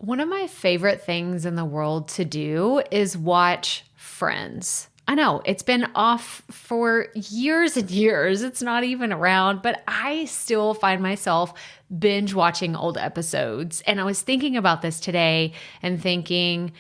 One of my favorite things in the world to do is watch Friends. I know it's been off for years and years. It's not even around, but I still find myself binge watching old episodes. And I was thinking about this today and thinking,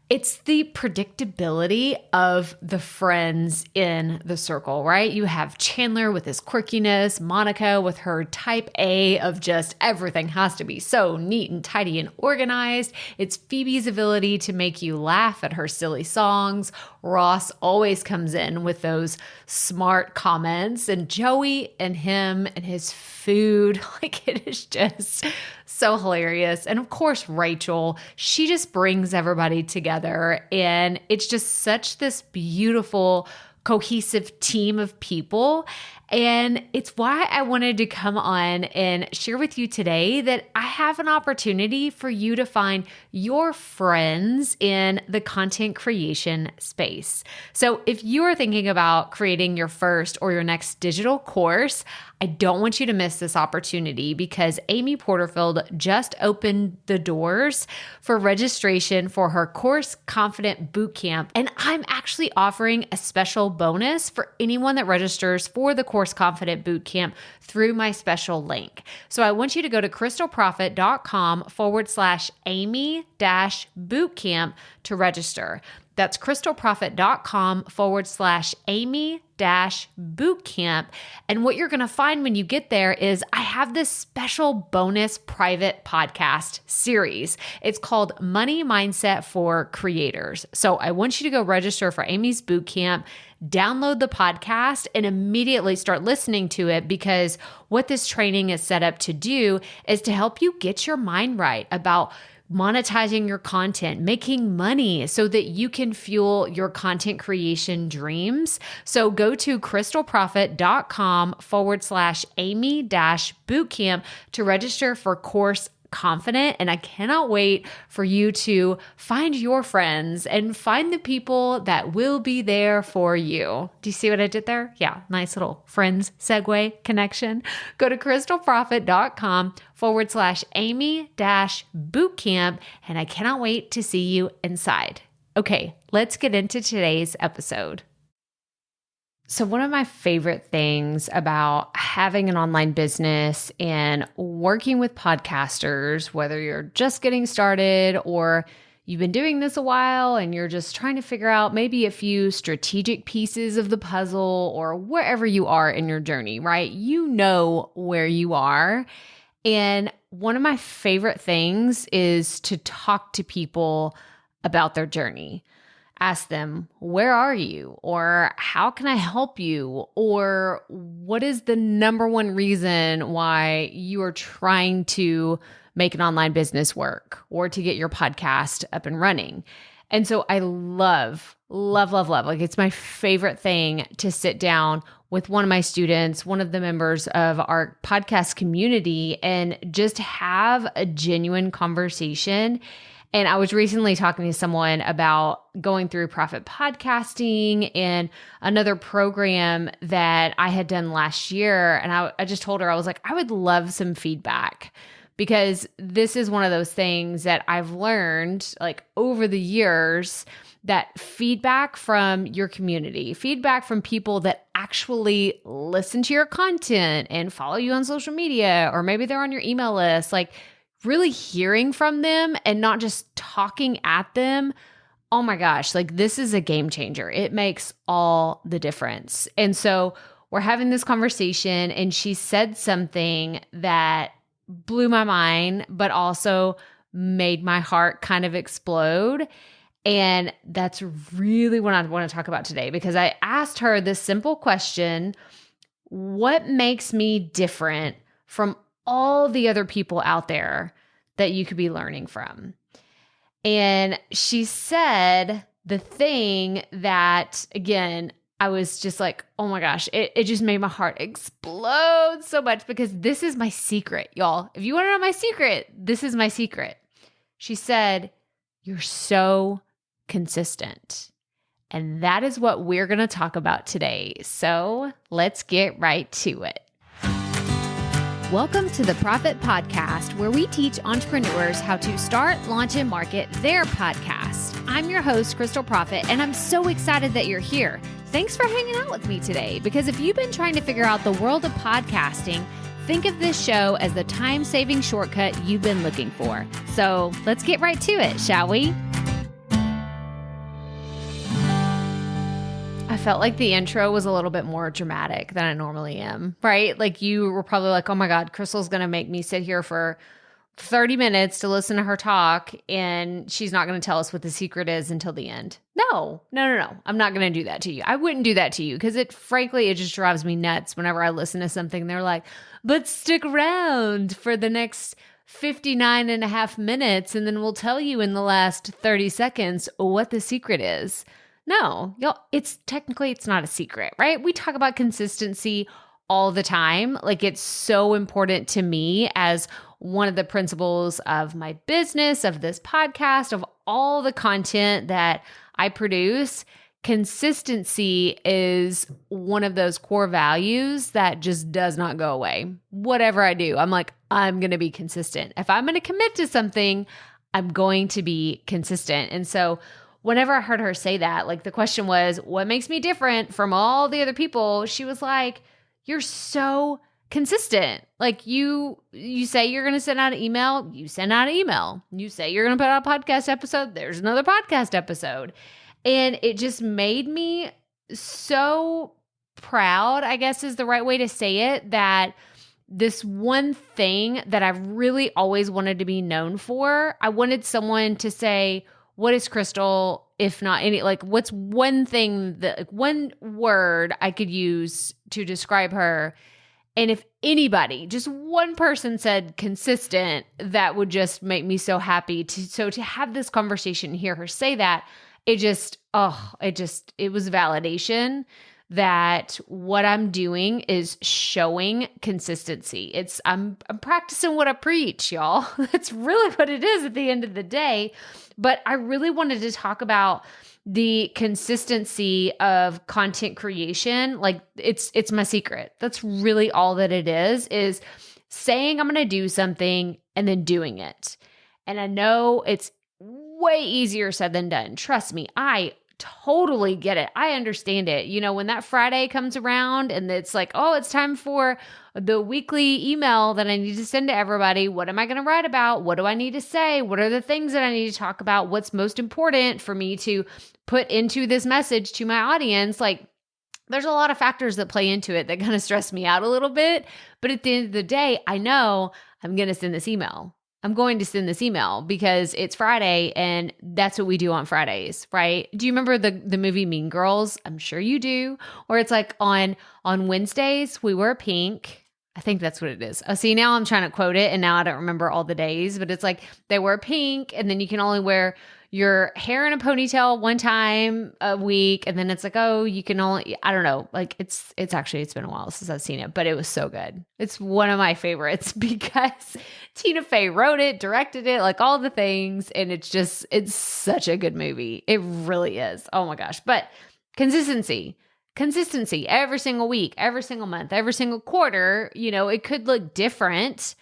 it's the predictability of the friends in the circle, right? You have Chandler with his quirkiness, Monica with her type A of just everything has to be so neat and tidy and organized. It's Phoebe's ability to make you laugh at her silly songs. Ross always comes in with those smart comments, and Joey and him and his food, like it is just so hilarious. And of course, Rachel, she just brings everybody together, and it's just such this beautiful, cohesive team of people. And it's why I wanted to come on and share with you today that I have an opportunity for you to find your friends in the content creation space. So if you are thinking about creating your first or your next digital course, I don't want you to miss this opportunity because Amy Porterfield just opened the doors for registration for her Course Confident Bootcamp. And I'm actually offering a special bonus for anyone that registers for the Course Confident Bootcamp through my special link. So I want you to go to crystalprofit.com/Amy-bootcamp to register. That's crystalprofit.com/Amy-bootcamp. And what you're going to find when you get there is I have this special bonus private podcast series. It's called Money Mindset for Creators. So I want you to go register for Amy's bootcamp, download the podcast, and immediately start listening to it, because what this training is set up to do is to help you get your mind right about monetizing your content, making money so that you can fuel your content creation dreams. So go to crystalprofit.com/Amy-bootcamp to register for Course Confident. And I cannot wait for you to find your friends and find the people that will be there for you. Do you see what I did there? Yeah, nice little friends segue connection. Go to crystalprofit.com/Amy-bootcamp. And I cannot wait to see you inside. Okay, let's get into today's episode. So one of my favorite things about having an online business and working with podcasters, whether you're just getting started or you've been doing this a while and you're just trying to figure out maybe a few strategic pieces of the puzzle, or wherever you are in your journey, right? You know where you are. And one of my favorite things is to talk to people about their journey. Ask them, where are you? Or how can I help you? Or what is the number one reason why you are trying to make an online business work or to get your podcast up and running? And so I love, like it's my favorite thing to sit down with one of my students, one of the members of our podcast community, and just have a genuine conversation. And I was recently talking to someone about going through Profit Podcasting and another program that I had done last year. And I just told her, I was like, I would love some feedback, because this is one of those things that I've learned like over the years, that feedback from your community, feedback from people that actually listen to your content and follow you on social media, or maybe they're on your email list, like really hearing from them and not just talking at them. Oh my gosh, like this is a game changer. It makes all the difference. And so we're having this conversation, and she said something that blew my mind, but also made my heart kind of explode. And that's really what I want to talk about today, because I asked her this simple question: what makes me different from all the other people out there that you could be learning from? And she said the thing that, again, I was just like, oh my gosh, it just made my heart explode so much, because this is my secret, y'all. If you want to know my secret, this is my secret. She said, you're so consistent. And that is what we're going to talk about today. So let's get right to it. Welcome to the Profit Podcast, where we teach entrepreneurs how to start, launch, and market their podcast. I'm your host, Crystal Profit, and I'm so excited that you're here. Thanks for hanging out with me today, because if you've been trying to figure out the world of podcasting, think of this show as the time-saving shortcut you've been looking for. So let's get right to it, shall we? I felt like the intro was a little bit more dramatic than I normally am, right? Like you were probably like, oh my God, Crystal's going to make me sit here for 30 minutes to listen to her talk, and she's not going to tell us what the secret is until the end. No. I'm not going to do that to you. I wouldn't do that to you because frankly, it just drives me nuts whenever I listen to something. They're like, but stick around for the next 59 and a half minutes, and then we'll tell you in the last 30 seconds what the secret is. No, it's not a secret, right? We talk about consistency all the time. Like it's so important to me as one of the principles of my business, of this podcast, of all the content that I produce. Consistency is one of those core values that just does not go away. Whatever I do, I'm going to be consistent. If I'm going to commit to something, I'm going to be consistent. And so whenever I heard her say that, like the question was, what makes me different from all the other people? She was like, you're so consistent. Like you say you're going to send out an email, you send out an email. You say you're going to put out a podcast episode, there's another podcast episode. And it just made me so proud, I guess is the right way to say it, that this one thing that I've really always wanted to be known for, I wanted someone to say, what is Crystal, if not any, like what's one thing that, like one word I could use to describe her? And if anybody, just one person said consistent, that would just make me so happy to have this conversation, hear her say that, it was validation that what I'm doing is showing consistency. I'm practicing what I preach, y'all. That's really what it is at the end of the day. But I really wanted to talk about the consistency of content creation. Like it's my secret. That's really all that it is saying I'm going to do something and then doing it. And I know it's way easier said than done. Trust me, I totally get it. I understand it. You know, when that Friday comes around and it's like, oh, it's time for the weekly email that I need to send to everybody. What am I going to write about? What do I need to say? What are the things that I need to talk about? What's most important for me to put into this message to my audience? Like, there's a lot of factors that play into it that kind of stress me out a little bit. But at the end of the day, I know I'm going to send this email. I'm going to send this email because it's Friday and that's what we do on Fridays, right? Do you remember the movie Mean Girls? I'm sure you do. Or it's like on Wednesdays, we wear pink. I think that's what it is. Oh, see, now I'm trying to quote it and now I don't remember all the days, but it's like they wear pink and then you can only wear your hair in a ponytail one time a week. And then it's like, oh, you can only, I don't know. Like it's been a while since I've seen it, but it was so good. It's one of my favorites because Tina Fey wrote it, directed it, like all the things. And it's such a good movie. It really is. Oh my gosh. But consistency every single week, every single month, every single quarter, it could look different.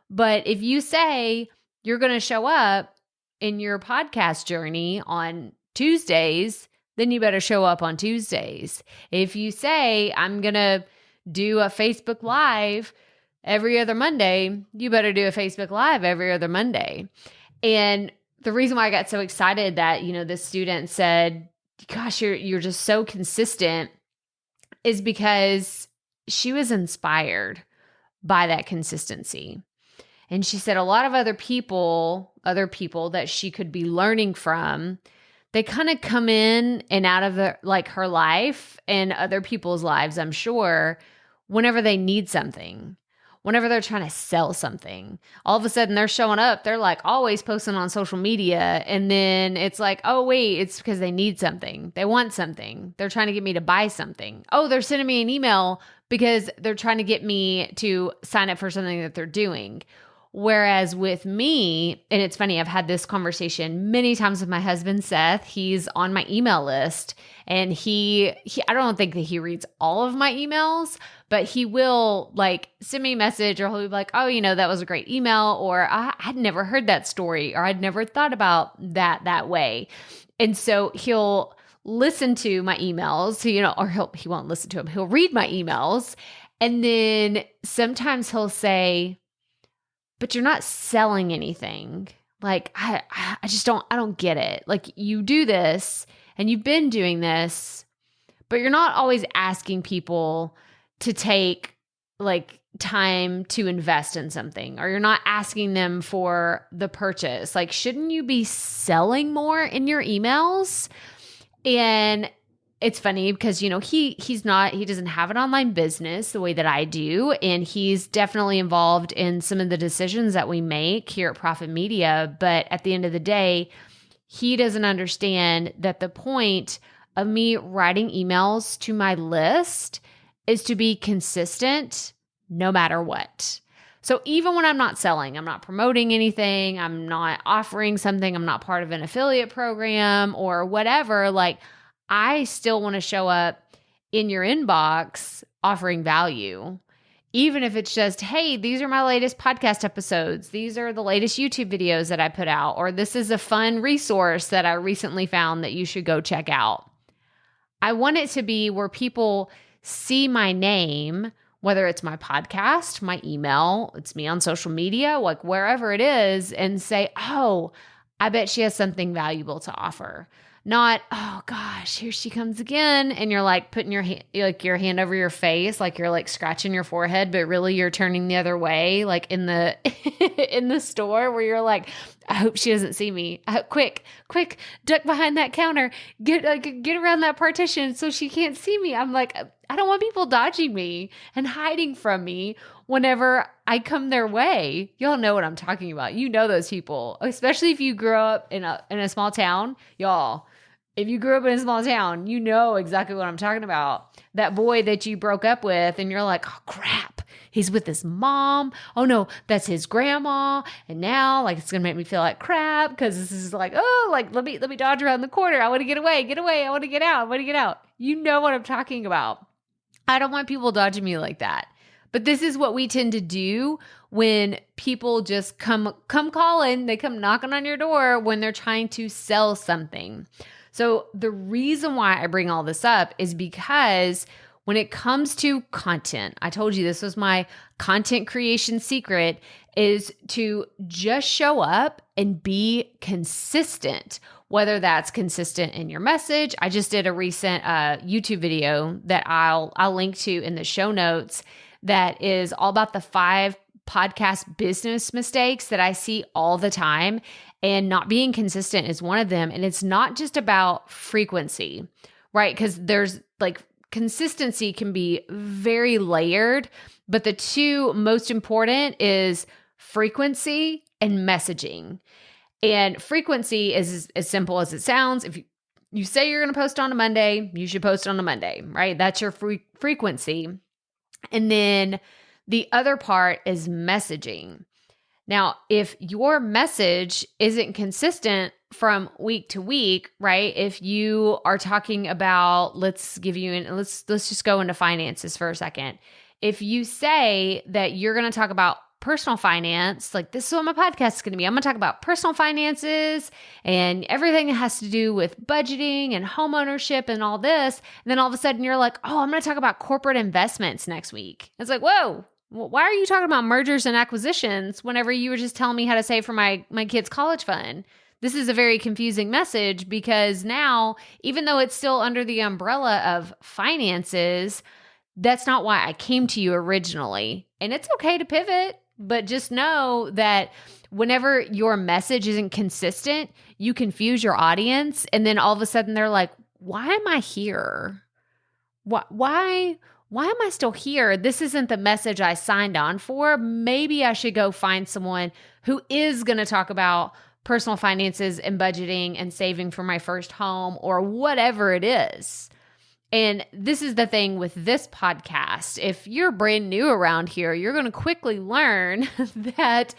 But if you say you're going to show up in your podcast journey on Tuesdays, then you better show up on Tuesdays. If you say, I'm going to do a Facebook Live every other Monday, you better do a Facebook Live every other Monday. And the reason why I got so excited that, this student said, gosh, you're just so consistent is because she was inspired by that consistency. And she said a lot of other people that she could be learning from, they kind of come in and out of her life and other people's lives, I'm sure, whenever they need something, whenever they're trying to sell something. All of a sudden they're showing up, they're like always posting on social media. And then it's like, oh wait, it's because they need something. They want something. They're trying to get me to buy something. Oh, they're sending me an email because they're trying to get me to sign up for something that they're doing. Whereas with me, and it's funny, I've had this conversation many times with my husband, Seth. He's on my email list, and I don't think that he reads all of my emails, but he will like send me a message, or he'll be like, oh, that was a great email, or I'd never heard that story, or I'd never thought about that way. And so he'll listen to my emails, or he won't listen to them. He'll read my emails. And then sometimes he'll say, but you're not selling anything. Like, I don't get it. Like, you do this and you've been doing this, but you're not always asking people to take like time to invest in something, or you're not asking them for the purchase. Like, shouldn't you be selling more in your emails? And it's funny because, he doesn't have an online business the way that I do. And he's definitely involved in some of the decisions that we make here at Profit Media. But at the end of the day, he doesn't understand that the point of me writing emails to my list is to be consistent no matter what. So even when I'm not selling, I'm not promoting anything, I'm not offering something, I'm not part of an affiliate program or whatever, like, I still want to show up in your inbox offering value, even if it's just, hey, these are my latest podcast episodes. These are the latest YouTube videos that I put out, or this is a fun resource that I recently found that you should go check out. I want it to be where people see my name, whether it's my podcast, my email, it's me on social media, like wherever it is, and say, oh, I bet she has something valuable to offer. Not, oh gosh, here she comes again. And you're like putting your hand over your face, like you're like scratching your forehead, but really you're turning the other way, like in the in the store where you're like, I hope she doesn't see me. Quick, duck behind that counter. Get around that partition so she can't see me. I'm like, I don't want people dodging me and hiding from me whenever I come their way. Y'all know what I'm talking about. You know those people, especially if you grew up in a small town. Y'all, if you grew up in a small town, you know exactly what I'm talking about. That boy that you broke up with and you're like, oh crap, he's with his mom. Oh no, that's his grandma. And now like it's going to make me feel like crap because this is like, oh, like let me dodge around the corner. I want to get away. I want to get out. You know what I'm talking about. I don't want people dodging me like that. But this is what we tend to do when people just come calling, they come knocking on your door when they're trying to sell something. So the reason why I bring all this up is because when it comes to content, I told you this was my content creation secret, is to just show up and be consistent, whether that's consistent in your message. I just did a recent YouTube video that I'll link to in the show notes that is all about the 5 podcast business mistakes that I see all the time. And not being consistent is one of them. And it's not just about frequency, right? Because there's like consistency can be very layered, but the 2 most important is frequency and messaging. And frequency is as simple as it sounds. If you say you're going to post on a Monday, you should post on a Monday, right? That's your frequency. And then the other part is messaging. Now, if your message isn't consistent from week to week, right? If you are talking about, let's just go into finances for a second. If you say that you're going to talk about personal finance, like this is what my podcast is going to be. I'm going to talk about personal finances and everything that has to do with budgeting and home ownership and all this. And then all of a sudden you're like, oh, I'm going to talk about corporate investments next week. It's like, whoa, why are you talking about mergers and acquisitions whenever you were just telling me how to save for my kid's college fund? This is a very confusing message because now, even though it's still under the umbrella of finances, that's not why I came to you originally. And it's okay to pivot. But just know that whenever your message isn't consistent, you confuse your audience. And then all of a sudden they're like, why am I here? Why am I still here? This isn't the message I signed on for. Maybe I should go find someone who is going to talk about personal finances and budgeting and saving for my first home or whatever it is. And this is the thing with this podcast. If you're brand new around here, you're going to quickly learn that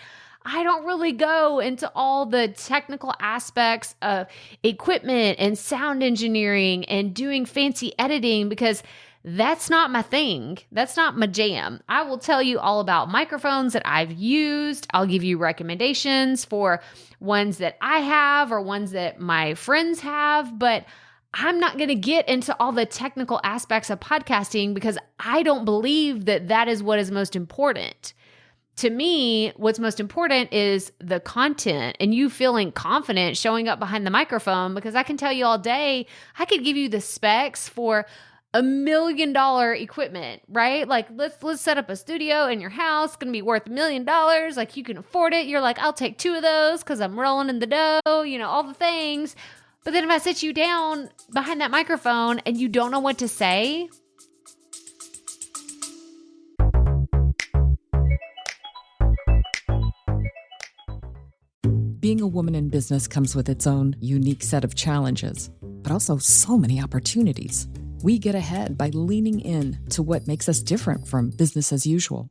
I don't really go into all the technical aspects of equipment and sound engineering and doing fancy editing because that's not my thing. That's not my jam. I will tell you all about microphones that I've used. I'll give you recommendations for ones that I have or ones that my friends have, but I'm not going to get into all the technical aspects of podcasting because I don't believe that that is what is most important. To me, what's most important is the content and you feeling confident showing up behind the microphone, because I can tell you all day, I could give you the specs for $1 million equipment, right? Like let's set up a studio in your house. It's going to be worth $1 million. Like you can afford it. You're like, I'll take 2 of those because I'm rolling in the dough, all the things. But then if I sit you down behind that microphone and you don't know what to say, being a woman in business comes with its own unique set of challenges, but also so many opportunities. We get ahead by leaning in to what makes us different from business as usual.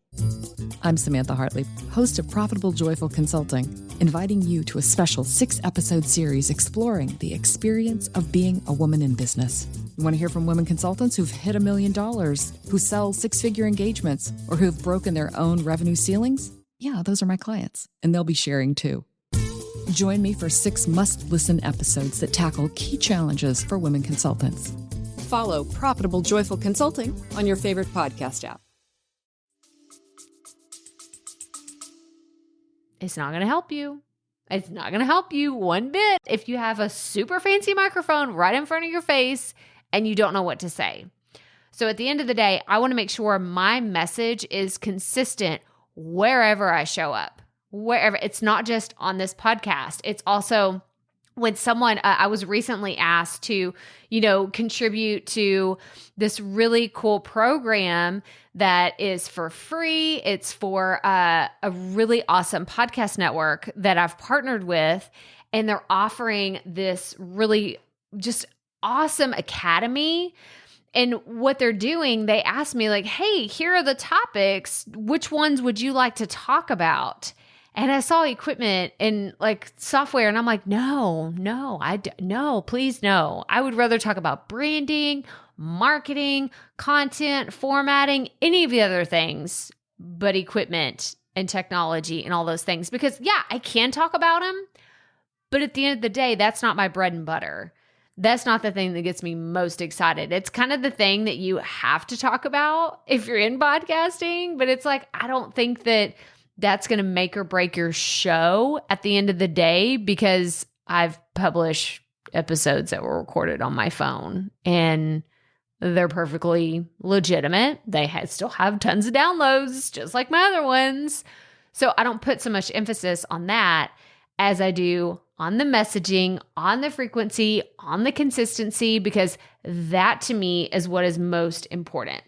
I'm Samantha Hartley, host of Profitable Joyful Consulting, inviting you to a special 6-episode series exploring the experience of being a woman in business. You want to hear from women consultants who've hit $1 million, who sell 6-figure engagements, or who've broken their own revenue ceilings? Yeah, those are my clients, and they'll be sharing too. Join me for 6 must-listen episodes that tackle key challenges for women consultants. Follow Profitable Joyful Consulting on your favorite podcast app. it's not going to help you. It's not going to help you one bit if you have a super fancy microphone right in front of your face and you don't know what to say. So at the end of the day, I want to make sure my message is consistent wherever I show up, wherever. It's not just on this podcast. It's also when someone, I was recently asked to, contribute to this really cool program that is for free. It's for a really awesome podcast network that I've partnered with, and they're offering this really just awesome academy. And what they're doing, they asked me like, hey, here are the topics. Which ones would you like to talk about? And I saw equipment and like software, and I'm like, no, please no. I would rather talk about branding, marketing, content, formatting, any of the other things, but equipment and technology and all those things. Because yeah, I can talk about them, but at the end of the day, that's not my bread and butter. That's not the thing that gets me most excited. It's kind of the thing that you have to talk about if you're in podcasting, but it's like, I don't think that that's going to make or break your show at the end of the day, because I've published episodes that were recorded on my phone and they're perfectly legitimate. They still have tons of downloads, just like my other ones. So I don't put so much emphasis on that as I do on the messaging, on the frequency, on the consistency, because that to me is what is most important.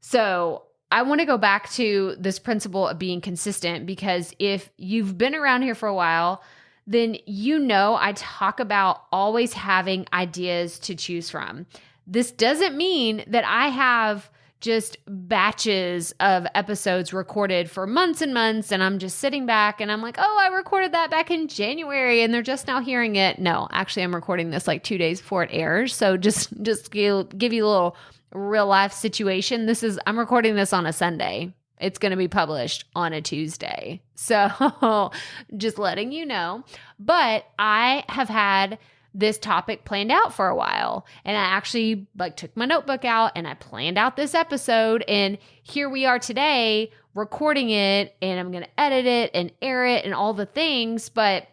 So I want to go back to this principle of being consistent, because if you've been around here for a while, then I talk about always having ideas to choose from. This doesn't mean that I have just batches of episodes recorded for months and months, and I'm just sitting back and I'm like, oh, I recorded that back in January and they're just now hearing it. No, actually, I'm recording this like 2 days before it airs. So just give you a little real life situation. I'm recording this on a Sunday. It's going to be published on a Tuesday. So just letting you know. But I have had this topic planned out for a while, and I actually took my notebook out and I planned out this episode, and here we are today recording it, and I'm going to edit it and air it and all the things. But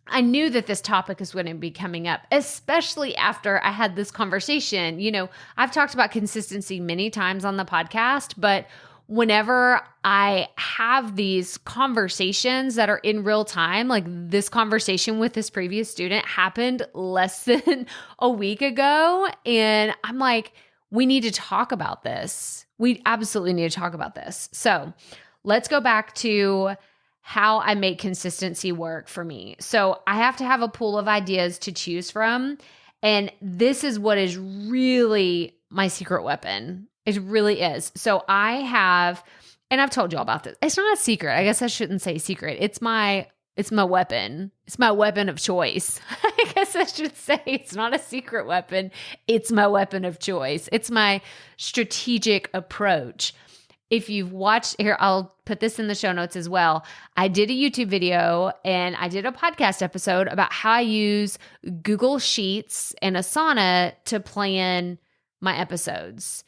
I knew that this topic is going to be coming up, especially after I had this conversation. I've talked about consistency many times on the podcast, but whenever I have these conversations that are in real time, like this conversation with this previous student happened less than a week ago, and I'm like, we need to talk about this. We absolutely need to talk about this. So let's go back to how I make consistency work for me. So I have to have a pool of ideas to choose from. And this is what is really my secret weapon. It really is. So I have and I've told you all about this. It's not a secret. I guess I shouldn't say secret. It's my weapon. It's my weapon of choice. I guess I should say it's not a secret weapon. It's my weapon of choice. It's my strategic approach. If you've watched here, I'll put this in the show notes as well. I did a YouTube video and I did a podcast episode about how I use Google Sheets and Asana to plan my episodes.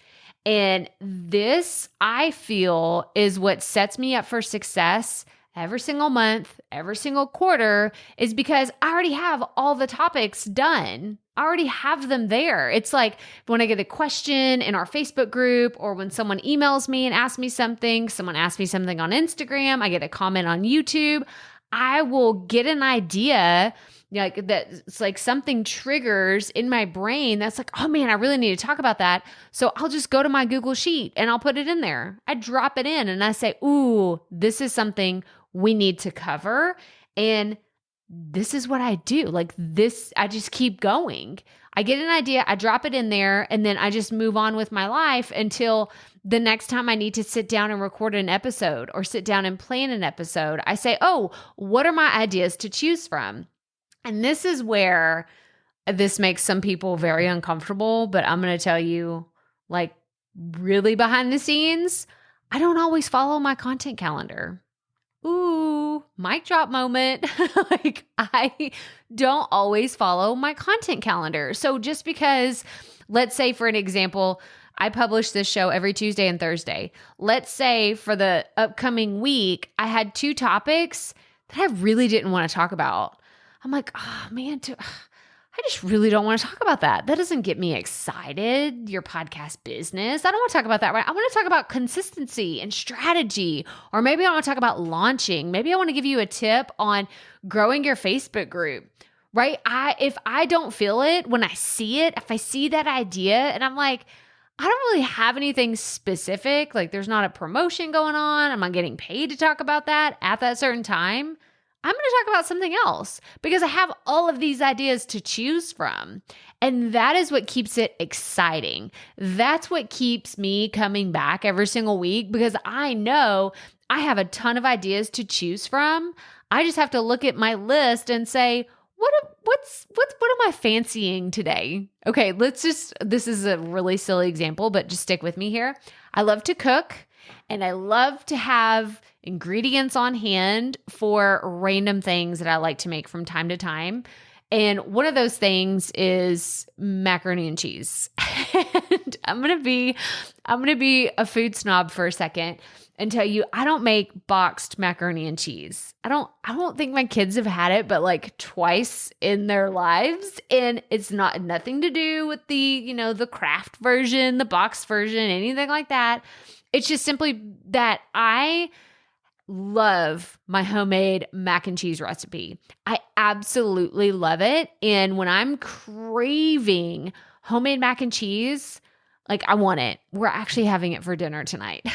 And this, I feel, is what sets me up for success every single month, every single quarter, is because I already have all the topics done. I already have them there. It's like when I get a question in our Facebook group, or when someone emails me and asks me something, someone asks me something on Instagram, I get a comment on YouTube, I will get an idea like that. It's like something triggers in my brain that's like, oh man, I really need to talk about that. So I'll just go to my Google Sheet and I'll put it in there. I drop it in and I say, ooh, this is something we need to cover. And this is what I do. Like this, I just keep going. I get an idea, I drop it in there, and then I just move on with my life until the next time I need to sit down and record an episode or sit down and plan an episode. I say, oh, what are my ideas to choose from? And this is where this makes some people very uncomfortable, but I'm going to tell you, like, really behind the scenes, I don't always follow my content calendar. Ooh, mic drop moment. Like, I don't always follow my content calendar. So just because, let's say for an example, I publish this show every Tuesday and Thursday. Let's say for the upcoming week, I had 2 topics that I really didn't want to talk about. I'm like, oh man, I just really don't want to talk about that. That doesn't get me excited. Your podcast business. I don't want to talk about that, right? I want to talk about consistency and strategy, or maybe I want to talk about launching. Maybe I want to give you a tip on growing your Facebook group, right? If I don't feel it when I see it, if I see that idea and I'm like, I don't really have anything specific, like there's not a promotion going on, I'm not getting paid to talk about that at that certain time, I'm going to talk about something else because I have all of these ideas to choose from. And that is what keeps it exciting. That's what keeps me coming back every single week because I know I have a ton of ideas to choose from. I just have to look at my list and say, what am I fancying today? Okay, this is a really silly example, but just stick with me here. I love to cook and I love to have ingredients on hand for random things that I like to make from time to time. And one of those things is macaroni and cheese. And I'm going to be a food snob for a second and tell you I don't make boxed macaroni and cheese. I don't think my kids have had it but like twice in their lives, and it's nothing to do with the craft version, the boxed version, anything like that. It's just simply that I love my homemade mac and cheese recipe. I absolutely love it. And when I'm craving homemade mac and cheese, like I want it. We're actually having it for dinner tonight.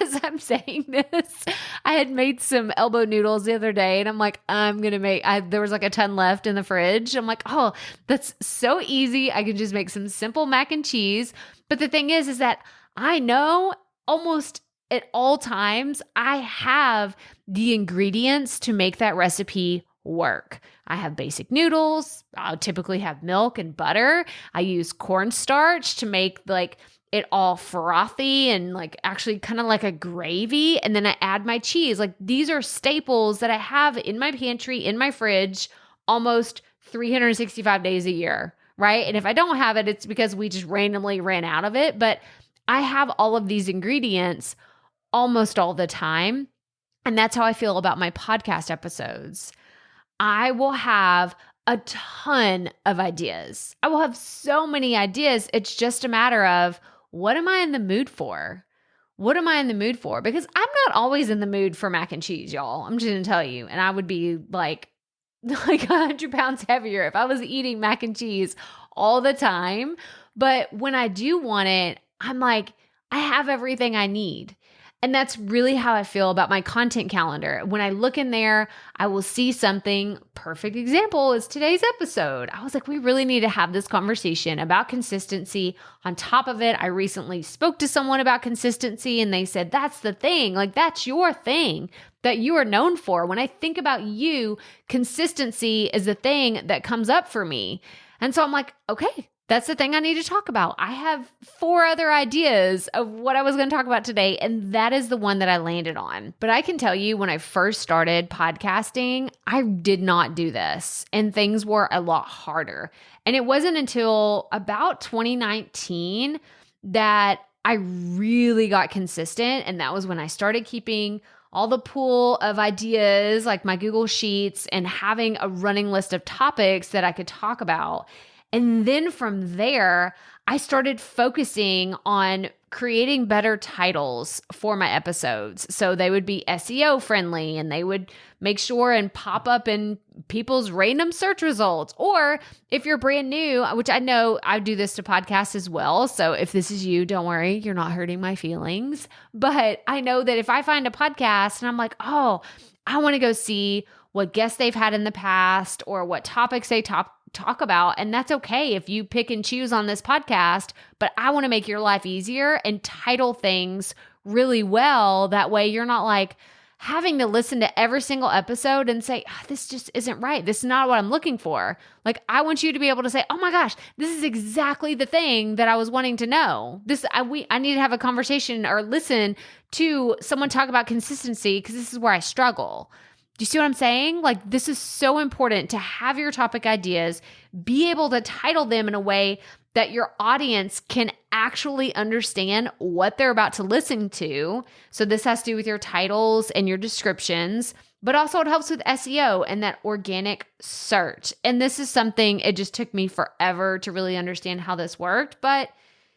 As I'm saying this, I had made some elbow noodles the other day and I'm like, there was like a ton left in the fridge. I'm like, oh, that's so easy. I can just make some simple mac and cheese. But the thing is that I know almost at all times, I have the ingredients to make that recipe work. I have basic noodles. I'll typically have milk and butter. I use cornstarch to make like it all frothy and like actually kind of like a gravy. And then I add my cheese. Like these are staples that I have in my pantry, in my fridge, almost 365 days a year, right? And if I don't have it, it's because we just randomly ran out of it. But I have all of these ingredients almost all the time. And that's how I feel about my podcast episodes. I will have a ton of ideas. I will have so many ideas. It's just a matter of what am I in the mood for? What am I in the mood for? Because I'm not always in the mood for mac and cheese, y'all. I'm just going to tell you. And I would be like 100 pounds heavier if I was eating mac and cheese all the time. But when I do want it, I'm like, I have everything I need. And that's really how I feel about my content calendar. When I look in there, I will see something. Perfect example is today's episode. I was like, we really need to have this conversation about consistency. On top of it, I recently spoke to someone about consistency and they said, that's the thing. Like, that's your thing that you are known for. When I think about you, consistency is the thing that comes up for me. And so I'm like, okay, that's the thing I need to talk about. I have 4 other ideas of what I was going to talk about today, and that is the one that I landed on. But I can tell you, when I first started podcasting, I did not do this, and things were a lot harder. And it wasn't until about 2019 that I really got consistent, and that was when I started keeping all the pool of ideas, like my Google Sheets, and having a running list of topics that I could talk about. And then from there, I started focusing on creating better titles for my episodes. So they would be SEO friendly and they would make sure and pop up in people's random search results. Or if you're brand new, which I know I do this to podcasts as well. So if this is you, don't worry, you're not hurting my feelings. But I know that if I find a podcast and I'm like, oh, I want to go see what guests they've had in the past or what topics they talk about. And that's okay if you pick and choose on this podcast, but I want to make your life easier and title things really well. That way you're not like having to listen to every single episode and say, oh, this just isn't right. This is not what I'm looking for. Like, I want you to be able to say, oh my gosh, this is exactly the thing that I was wanting to know. I need to have a conversation or listen to someone talk about consistency because this is where I struggle. Do you see what I'm saying? Like, this is so important to have your topic ideas, be able to title them in a way that your audience can actually understand what they're about to listen to. So this has to do with your titles and your descriptions, but also it helps with SEO and that organic search. And this is something, it just took me forever to really understand how this worked, but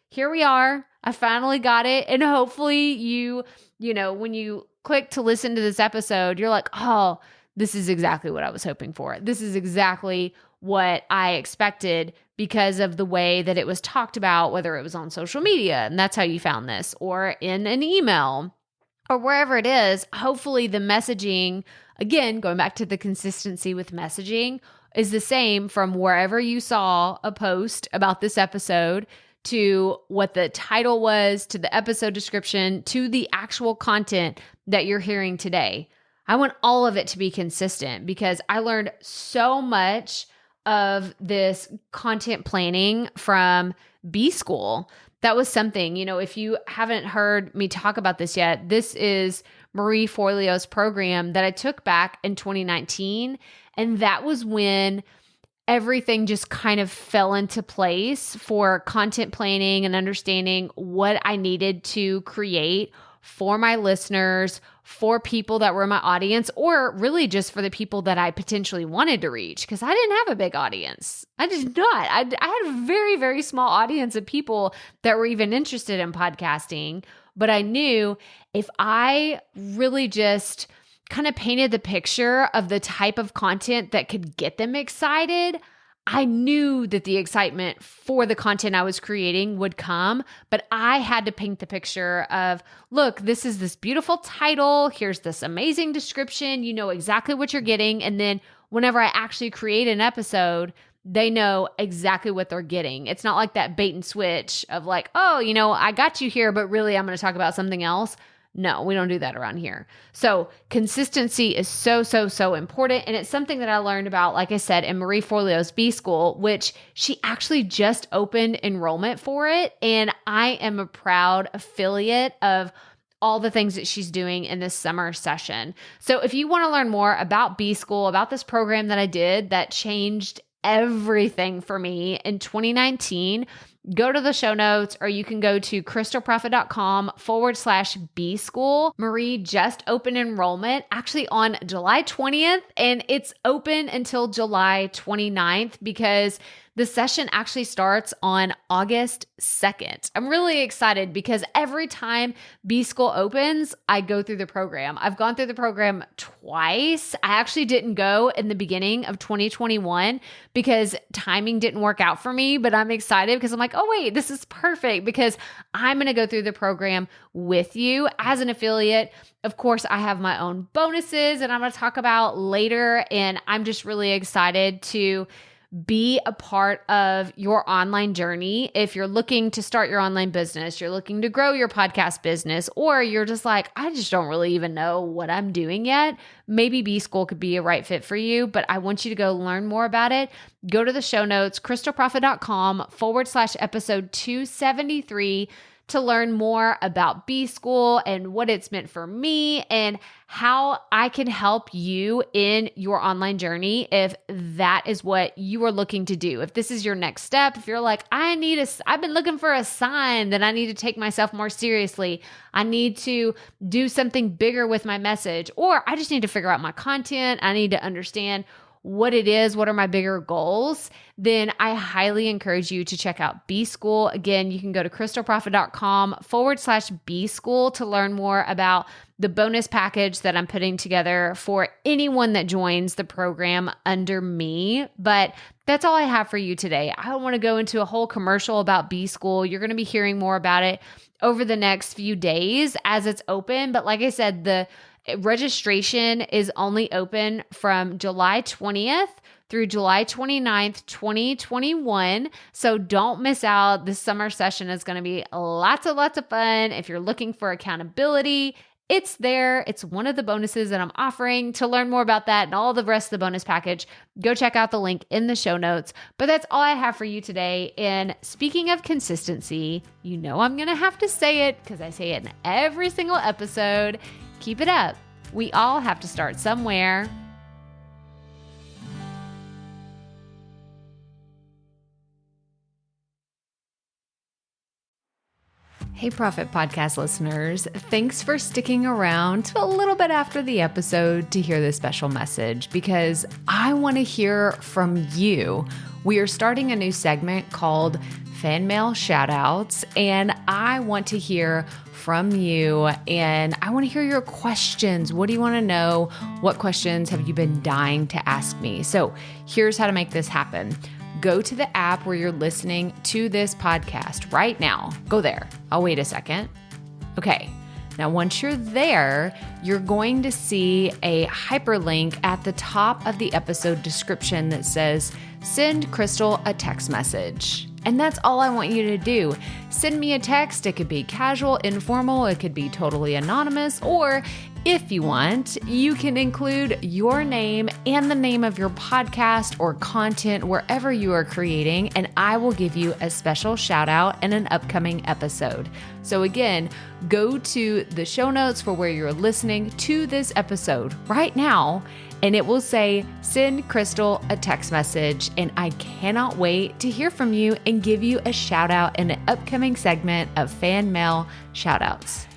here we are. I finally got it. And hopefully you know, when you click to listen to this episode, you're like, oh, this is exactly what I was hoping for. This is exactly what I expected because of the way that it was talked about, whether it was on social media, and that's how you found this, or in an email, or wherever it is. Hopefully the messaging, again, going back to the consistency with messaging, is the same from wherever you saw a post about this episode to what the title was, to the episode description, to the actual content that you're hearing today. I want all of it to be consistent because I learned so much of this content planning from B School. That was something, if you haven't heard me talk about this yet, this is Marie Forleo's program that I took back in 2019. And that was when everything just kind of fell into place for content planning and understanding what I needed to create for my listeners, for people that were my audience, or really just for the people that I potentially wanted to reach, because I didn't have a big audience. I did not. I had a very, very small audience of people that were even interested in podcasting. But I knew if I really just kind of painted the picture of the type of content that could get them excited, I knew that the excitement for the content I was creating would come, but I had to paint the picture of, look, this is this beautiful title. Here's this amazing description. You know exactly what you're getting. And then whenever I actually create an episode, they know exactly what they're getting. It's not like that bait and switch of like, oh, I got you here, but really I'm going to talk about something else. No, we don't do that around here. So consistency is so, so, so important. And it's something that I learned about, like I said, in Marie Forleo's B School, which she actually just opened enrollment for it. And I am a proud affiliate of all the things that she's doing in this summer session. So if you want to learn more about B School, about this program that I did that changed everything for me in 2019, go to the show notes, or you can go to crystalprofit.com/B School. Marie just opened enrollment actually on July 20th, and it's open until July 29th because the session actually starts on August 2nd. I'm really excited because every time B School opens, I go through the program. I've gone through the program twice. I actually didn't go in the beginning of 2021 because timing didn't work out for me, but I'm excited because I'm like, like, oh, wait, this is perfect because I'm going to go through the program with you as an affiliate. Of course, I have my own bonuses and I'm going to talk about later. And I'm just really excited to be a part of your online journey. If you're looking to start your online business, you're looking to grow your podcast business, or you're just like, I just don't really even know what I'm doing yet, maybe B School could be a right fit for you, but I want you to go learn more about it. Go to the show notes, crystalprofit.com/episode 273 to learn more about B School and what it's meant for me and how I can help you in your online journey if that is what you are looking to do. If this is your next step, if you're like, I've been looking for a sign that I need to take myself more seriously. I need to do something bigger with my message, or I just need to figure out my content. I need to understand what it is, what are my bigger goals, then I highly encourage you to check out B School. Again, you can go to crystalprofit.com/B School to learn more about the bonus package that I'm putting together for anyone that joins the program under me. But that's all I have for you today. I don't want to go into a whole commercial about B School. You're going to be hearing more about it over the next few days as it's open. But like I said, the registration is only open from July 20th through July 29th, 2021. So don't miss out. This summer session is going to be lots of fun. If you're looking for accountability, it's there. It's one of the bonuses that I'm offering. To learn more about that and all the rest of the bonus package, go check out the link in the show notes. But that's all I have for you today. And speaking of consistency, you know I'm going to have to say it because I say it in every single episode. Keep it up. We all have to start somewhere. Hey, Profit Podcast listeners. Thanks for sticking around to a little bit after the episode to hear this special message because I want to hear from you. We are starting a new segment called Fan Mail Shoutouts, and I want to hear from you and I want to hear your questions. What do you want to know? What questions have you been dying to ask me? So here's how to make this happen. Go to the app where you're listening to this podcast right now. Go there. I'll wait a second. Okay. Now, once you're there, you're going to see a hyperlink at the top of the episode description that says, send Crystal a text message. And that's all I want you to do. Send me a text. It could be casual, informal. It could be totally anonymous. Or if you want, you can include your name and the name of your podcast or content wherever you are creating, and I will give you a special shout out in an upcoming episode. So again, go to the show notes for where you're listening to this episode right now, and it will say, send Crystal a text message. And I cannot wait to hear from you and give you a shout out in an upcoming segment of Fan Mail Shoutouts.